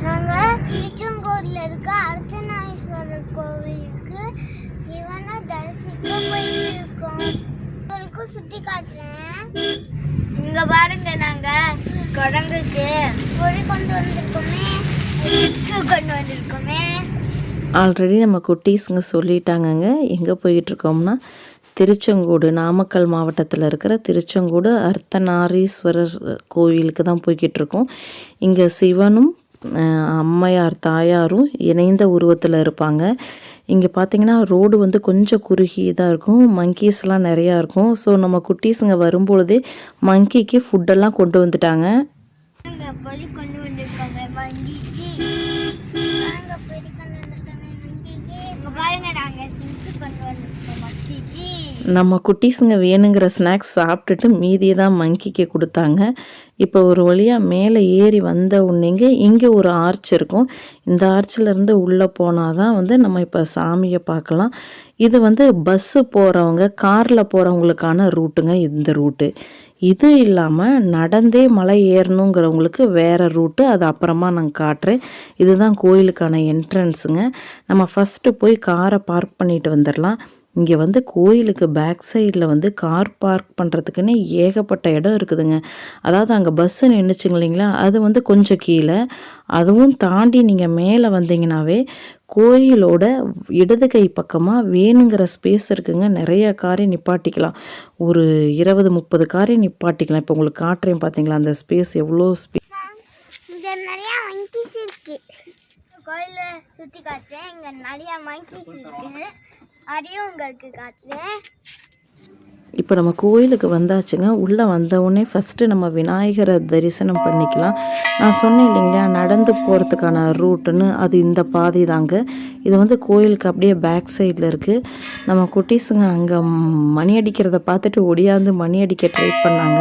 நாங்கள் திருச்செங்கோடில் இருக்க அர்த்தநாரீஸ்வரர் கோவிலுக்கு சிவனை தரிசிக்க போயிட்டு இருக்கோம். உங்களுக்கு சுற்றி காட்டுறேன். இங்கே பாருங்க, நாங்கள் குரங்குக்கு பொறி கொண்டு வந்திருக்கோமே. ஆல்ரெடி நம்ம குட்டீஸுங்க சொல்லிட்டாங்கங்க. எங்கே போயிட்டுருக்கோம்னா திருச்செங்கோடு, நாமக்கல் மாவட்டத்தில் இருக்கிற திருச்செங்கோடு அர்த்தநாரீஸ்வரர் கோவிலுக்கு தான் போய்கிட்டு இருக்கோம். இங்கே சிவனும் அம்மையார் தாயாரும் இணைந்த உருவத்தில் இருப்பாங்க. இங்கே பார்த்தீங்கன்னா ரோடு வந்து கொஞ்சம் குறுகி தான் இருக்கும், மங்கீஸ்லாம் நிறையா இருக்கும். ஸோ நம்ம குட்டீஸுங்க வரும்பொழுதே மங்கிக்கு ஃபுட்டெல்லாம் கொண்டு வந்துட்டாங்க. நம்ம குட்டீஸுங்க வேணுங்கிற ஸ்நாக்ஸ் சாப்பிட்டுட்டு மீதியை தான் மங்கிக்கு கொடுத்தாங்க. இப்போ ஒரு வழியாக மேலே ஏறி வந்த உடனேங்க இங்கே ஒரு ஆர்ச் இருக்கும். இந்த ஆர்ச்சிலேருந்து உள்ளே போனால் தான் வந்து நம்ம இப்போ சாமியை பார்க்கலாம். இது வந்து பஸ்ஸு போகிறவங்க, காரில் போகிறவங்களுக்கான ரூட்டுங்க இந்த ரூட்டு. இது இல்லாமல் நடந்தே மலை ஏறணுங்கிறவங்களுக்கு வேறு ரூட்டு, அது அப்புறமா நான் காட்டுறேன். இதுதான் கோயிலுக்கான என்ட்ரன்ஸுங்க. நம்ம ஃபஸ்ட்டு போய் காரை பார்க் பண்ணிட்டு வந்துடலாம். இங்கே வந்து கோயிலுக்கு பேக் சைடில் வந்து கார் பார்க் பண்ணுறதுக்குன்னு ஏகப்பட்ட இடம் இருக்குதுங்க. அதாவது அங்கே பஸ்ஸு நின்றுச்சுங்க இல்லைங்களா, அது வந்து கொஞ்சம் கீழே. அதுவும் தாண்டி நீங்கள் மேலே வந்தீங்கன்னாவே கோயிலோட இடது கை பக்கமாக வேணுங்கிற ஸ்பேஸ் இருக்குங்க. நிறைய காரை நிப்பாட்டிக்கலாம், ஒரு 20-30 காரை நிப்பாட்டிக்கலாம். இப்போ உங்களுக்கு காட்டுறேன் பார்த்தீங்களா அந்த ஸ்பேஸ், எவ்வளோ ஸ்பேஸ். இங்கே நிறையா மங்கீஸ் இருக்குது. கோயிலை சுற்றி காட்டுறேன். இங்கே நிறையா மங்கீஸ் இருக்குது, அதையும் உங்களுக்கு காட்டுறேன். இப்போ நம்ம கோயிலுக்கு வந்தாச்சுங்க. உள்ளே வந்தவுடனே ஃபஸ்ட்டு நம்ம விநாயகரை தரிசனம் பண்ணிக்கலாம். நான் சொன்னேன் இல்லைங்களா நடந்து போகிறதுக்கான ரூட்டுன்னு, அது இந்த பாதை தாங்க. இது வந்து கோயிலுக்கு அப்படியே பேக் சைடில் இருக்குது. நம்ம குட்டீஸுங்க அங்கே மணி அடிக்கிறத பார்த்துட்டு ஒடியாந்து மணி அடிக்க ட்ரை பண்ணாங்க.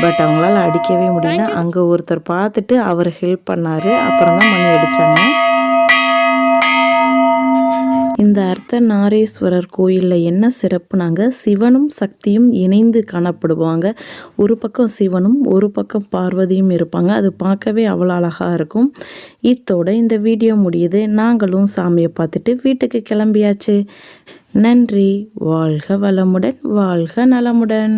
பட் அவங்களால அடிக்கவே முடியல. அங்கே ஒருத்தர் பார்த்துட்டு அவர் ஹெல்ப் பண்ணார், அப்புறம் தான் மணி அடித்தாங்க. இந்த அர்த்தநாரீஸ்வரர் கோயிலில் என்ன சிறப்புனாங்க, சிவனும் சக்தியும் இணைந்து காணப்படுவாங்க. ஒரு பக்கம் சிவனும் ஒரு பக்கம் பார்வதியும் இருப்பாங்க. அது பார்க்கவே அவ்வளோ அழகாக இருக்கும். இத்தோட இந்த வீடியோ முடியுது. நாங்களும் சாமியை பார்த்துட்டு வீட்டுக்கு கிளம்பியாச்சு. நன்றி. வாழ்க வளமுடன், வாழ்க நலமுடன்.